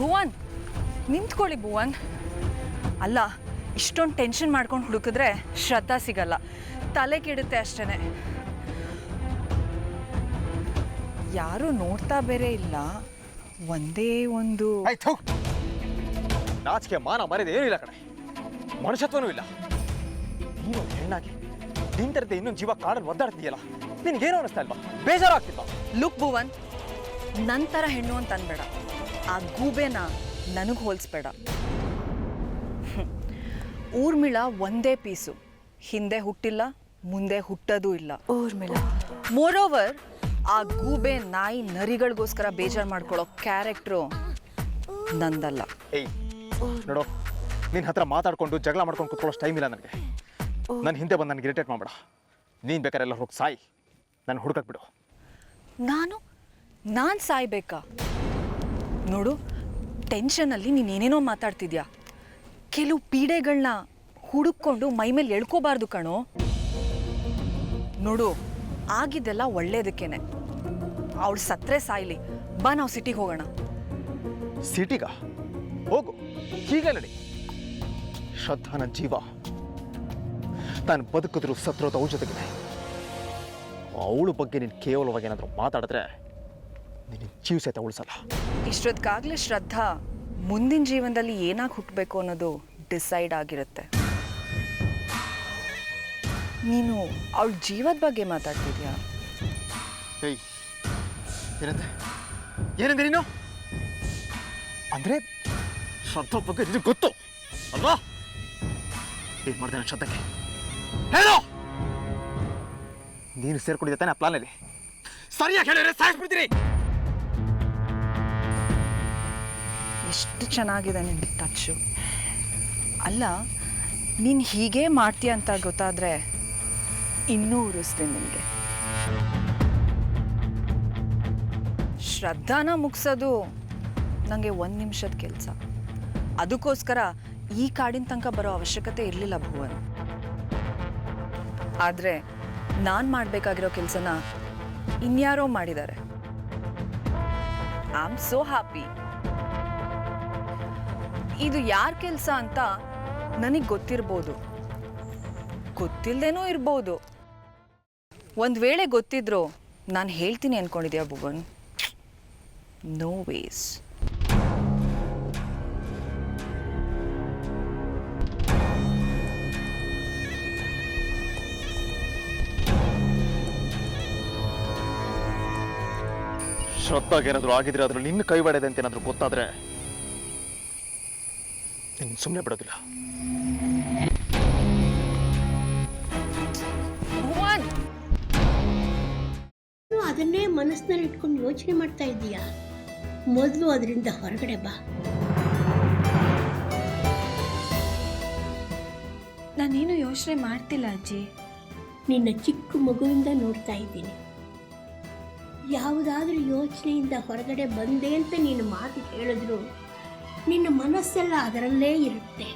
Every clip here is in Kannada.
ಭುವನ್ ನಿಂತ್ಕೊಳ್ಳಿ ಭುವನ್. ಅಲ್ಲ, ಇಷ್ಟೊಂದು ಟೆನ್ಷನ್ ಮಾಡ್ಕೊಂಡು ಹುಡುಕಿದ್ರೆ ಶ್ರದ್ಧಾ ಸಿಗಲ್ಲ, ತಲೆ ಕೆಡುತ್ತೆ ಅಷ್ಟೇ. ಯಾರೂ ನೋಡ್ತಾ ಬೇರೆ ಇಲ್ಲ, ಒಂದೇ ಒಂದು ನಾಚಿಕೆ ಮಾನ ಮರ್ಯಾದೆ ಏನೂ ಇಲ್ಲ ಕಣೆ, ಮನುಷ್ಯತ್ವನೂ ಇಲ್ಲ. ನೀನು ಹೆಣ್ಣಾಗಿ ನಿಂತರದೆ ಇನ್ನೊಂದು ಜೀವ ಕಾಡಲ್ಲಿ ಒದ್ದಾಡ್ತೀಯಲ್ಲ, ನಿನ್ಗೇನು ಅನ್ನಿಸ್ತಾ ಇಲ್ವಾ? ಬೇಜಾರಾಗ್ತಿಲ್ವಾ? ಲುಕ್ ಭುವನ್, ನಂತರ ಹೆಣ್ಣು ಅಂತ ಅನ್ಬೇಡ, ಆ ಗೂಬೆನ ನನಗೆ ಹೋಲಿಸ್ಬೇಡ. ಊರ್ಮಿಳಾ ಒಂದೇ ಪೀಸು, ಹಿಂದೆ ಹುಟ್ಟಿಲ್ಲ, ಮುಂದೆ ಹುಟ್ಟೋದೂ ಇಲ್ಲ. ಊರ್ಮಿಳಾ ಮೋರೋವರ್ ಆ ಗೂಬೆ ನಾಯಿ ನರಿಗಳಿಗೋಸ್ಕರ ಬೇಜಾರು ಮಾಡ್ಕೊಳ್ಳೋ ಕ್ಯಾರೆಕ್ಟ್ರು ನಂದಲ್ಲ. ಏಯ್ ನೋಡು, ನಿನ್ನ ಹತ್ರ ಮಾತಾಡ್ಕೊಂಡು ಜಗಳ ಮಾಡ್ಕೊಂಡು ಕುತ್ಕೊಳ್ಳೋ ಟೈಮ್ ಇಲ್ಲ ನನಗೆ. ನನ್ನ ಹಿಂದೆ ಬಂದು ನನಗೆ ಇರಿಟೇಟ್ ಮಾಡಬೇಡ. ನೀನು ಬೇಕಾದ್ರೆ ಎಲ್ಲ ಹೋಗಿ ಸಾಯಿ, ನಾನು ಹುಡುಕಕ್ಕೆ ಬಿಡು. ನಾನು ಸಾಯ್ಬೇಕಾ? ನೋಡು, ಟೆನ್ಷನಲ್ಲಿ ನೀನೇನೇನೋ ಮಾತಾಡ್ತಿದ್ಯಾ. ಕೆಲವು ಪೀಡೆಗಳನ್ನ ಹುಡುಕೊಂಡು ಮೈಮೇಲೆ ಎಳ್ಕೋಬಾರ್ದು ಕಣೋ. ನೋಡು, ಆಗಿದ್ದೆಲ್ಲ ಒಳ್ಳೇದಕ್ಕೇನೆ. ಅವಳು ಸತ್ರೆ ಸಾಯ್ಲಿ, ಬಾ ನಾವು ಸಿಟಿಗೆ ಹೋಗೋಣ. ಸಿಟಿಗ ಹೋಗು, ಹೀಗೆ ನಡಿ. ಶ್ರದ್ಧಾನ ಜೀವ, ನಾನು ಬದುಕಿದ್ರು ಸತ್ರೋದು ಅವಳ ಜೊತೆಗಿದೆ. ಅವಳ ಬಗ್ಗೆ ನೀನು ಕೇವಲವಾಗಿ ಏನಾದರೂ ಮಾತಾಡಿದ್ರೆ ನಿನ್ನ ಜೀವ ಸಹಿತ ಉಳಿಸಲ್ಲ. ಇಷ್ಟೊತ್ತಿಗಾಗಲೇ ಶ್ರದ್ಧಾ ಮುಂದಿನ ಜೀವನದಲ್ಲಿ ಏನಾಗಿ ಹುಟ್ಟಬೇಕು ಅನ್ನೋದು ಡಿಸೈಡ್ ಆಗಿರುತ್ತೆ. ನೀನು ಅವಳ ಜೀವದ ಬಗ್ಗೆ ಮಾತಾಡ್ತಿದ್ಯಾ? ಏಯ್, ಏನಂತೆ ಏನಂದೆ ನೀನು? ಅಂದರೆ ಶ್ರದ್ಧಾ ಬಗ್ಗೆ ನಿನಗೆ ಗೊತ್ತು ಅಲ್ವಾ? ಏನು ಮಾಡಿದೆ ನನ್ನ ಶ್ರದ್ಧಕ್ಕೆ ಹೇಳು. ನೀನು ಸೇರ್ಕೊಂಡಿದ್ದೆ ತಾನೆ ಆ ಪ್ಲಾನಲ್ಲಿ? ಸರಿಯಾಗಿ ಹೇಳಿದ್ರೆ ಸಾಯಿಸ್ಬಿಡ್ತೀನಿ. ಎಷ್ಟು ಚೆನ್ನಾಗಿದೆ ನಿನ್ನ ಟಚ್ಚು. ಅಲ್ಲ, ನೀನು ಹೀಗೆ ಮಾಡ್ತೀಯ ಅಂತ ಗೊತ್ತಾದರೆ ಇನ್ನೂ ಉರಿಸ್ತೀನಿ ನಿನಗೆ. ಶ್ರದ್ಧಾನ ಮುಗಿಸೋದು ನನಗೆ 1 ನಿಮಿಷದ ಕೆಲಸ. ಅದಕ್ಕೋಸ್ಕರ ಈ ಕಾಡಿನ ತನಕ ಬರೋ ಅವಶ್ಯಕತೆ ಇರಲಿಲ್ಲ ಭುವನ್. ಆದರೆ ನಾನು ಮಾಡಬೇಕಾಗಿರೋ ಕೆಲಸನ ಇನ್ಯಾರೋ ಮಾಡಿದ್ದಾರೆ. I am so happy. ಇದು ಯಾರ ಕೆಲಸ ಅಂತ ನನಗೆ ಗೊತ್ತಿರ್ಬೋದು, ಗೊತ್ತಿಲ್ಲದೇನೂ ಇರ್ಬೋದು. ಒಂದು ವೇಳೆ ಗೊತ್ತಿದ್ರು ನಾನು ಹೇಳ್ತೀನಿ ಅಂದ್ಕೊಂಡಿದ್ಯಾ ಭುವನ್? No ways. ಶ್ರದ್ಧಾಗೆ ಏನಾದರೂ ಆಗಿದ್ರೆ ಅದ್ರಲ್ಲಿ ನಿನ್ನ ಕೈ ಬಡಿದೆ ಅಂತ ಏನಾದರೂ ಗೊತ್ತಾದ್ರೆ ನಿನ್ನ ಸುಮ್ಮನೆ ಬಿಡೋದಿಲ್ಲ. ಅದನ್ನೇ ಮನಸ್ಸಿನಲ್ಲಿ ಇಟ್ಕೊಂಡು ಯೋಚನೆ ಮಾಡ್ತಾ ಇದ್ದೀಯಾ? ಮೊದಲು ಅದರಿಂದ ಹೊರಗಡೆ ಬಾ. ನಾನೇನು ಯೋಚನೆ ಮಾಡ್ತಿಲ್ಲ ಅಜ್ಜಿ. ನಿನ್ನ ಚಿಕ್ಕ ಮಗುವಿಂದ ನೋಡ್ತಾ ಇದ್ದೀನಿ. ಯಾವುದಾದ್ರೂ ಯೋಚನೆಯಿಂದ ಹೊರಗಡೆ ಬಂದೆ ಅಂತ ನೀನು ಮಾತು ಹೇಳಿದ್ರು ನಿನ್ನ ಮನಸ್ಸೆಲ್ಲ ಅದರಲ್ಲೇ ಇರುತ್ತೆ.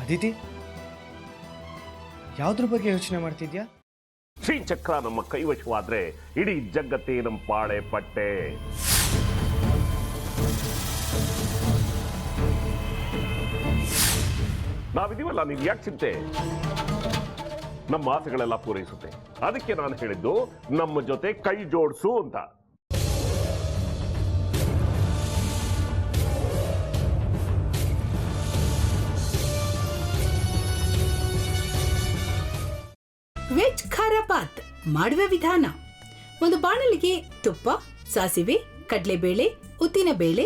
ಅದಿತಿ, ಯಾವುದ್ರ ಬಗ್ಗೆ ಯೋಚನೆ ಮಾಡ್ತಿದ್ಯಾ? ಶ್ರೀಚಕ್ರ ನಮ್ಮ ಕೈವಶವಾದ್ರೆ ಇಡೀ ಜಗತ್ತೇ ನಮ್ಮ ಪಾಳೆ ಪಟ್ಟೆ. ನಾವಿದೀವಲ್ಲ, ನೀನ್ ಯಾಕೆ ಚಿಂತೆ? ನಮ್ಮ ಆಸೆಗಳೆಲ್ಲ ಪೂರೈಸುತ್ತೆ. ಅದಕ್ಕೆ ನಾನು ಹೇಳಿದ್ದು ನಮ್ಮ ಜೊತೆ ಕೈ ಜೋಡಿಸು ಅಂತ. ವೆಜ್ ಖಾರ ಬಾತ್ ಮಾಡುವ ವಿಧಾನ: ಒಂದು ಬಾಣಲಿಗೆ ತುಪ್ಪ, ಸಾಸಿವೆ, ಕಡಲೆಬೇಳೆ, ಉದ್ದಿನಬೇಳೆ,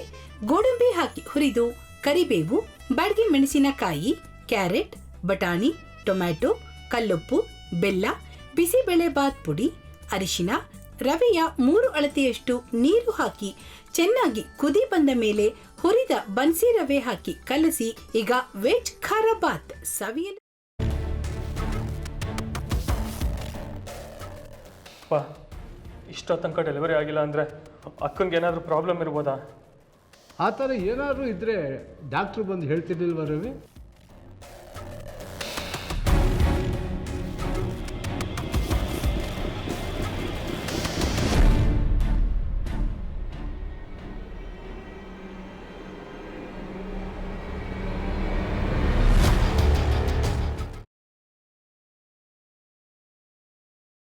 ಗೋಡಂಬಿ ಹಾಕಿ ಹುರಿದು ಕರಿಬೇವು, ಬಾಡಿಗೆ ಮೆಣಸಿನಕಾಯಿ, ಕ್ಯಾರೆಟ್, ಬಟಾಣಿ, ಟೊಮ್ಯಾಟೊ, ಕಲ್ಲುಪ್ಪು, ಬೆಲ್ಲ, ಬಿಸಿಬೇಳೆ ಬಾತ್ ಪುಡಿ, ಅರಿಶಿನ, ರವೆಯ 3 ಅಳತೆಯಷ್ಟು ನೀರು ಹಾಕಿ ಚೆನ್ನಾಗಿ ಕುದಿ ಬಂದ ಮೇಲೆ ಹುರಿದ ಬನ್ಸಿ ರವೆ ಹಾಕಿ ಕಲಸಿ. ಈಗ ವೆಜ್ ಖಾರ ಬಾತ್ ಸವಿಯಲು. ಇಷ್ಟೋ ತನಕ ಡೆಲಿವರಿ ಆಗಿಲ್ಲ ಅಂದರೆ ಅಕ್ಕಂಗೆ ಏನಾದರೂ ಪ್ರಾಬ್ಲಮ್ ಇರ್ಬೋದಾ? ಆ ಥರ ಏನಾದರೂ ಇದ್ದರೆ ಡಾಕ್ಟ್ರು ಬಂದು ಹೇಳ್ತಿರ್ಲಿಲ್ವ ರವಿ?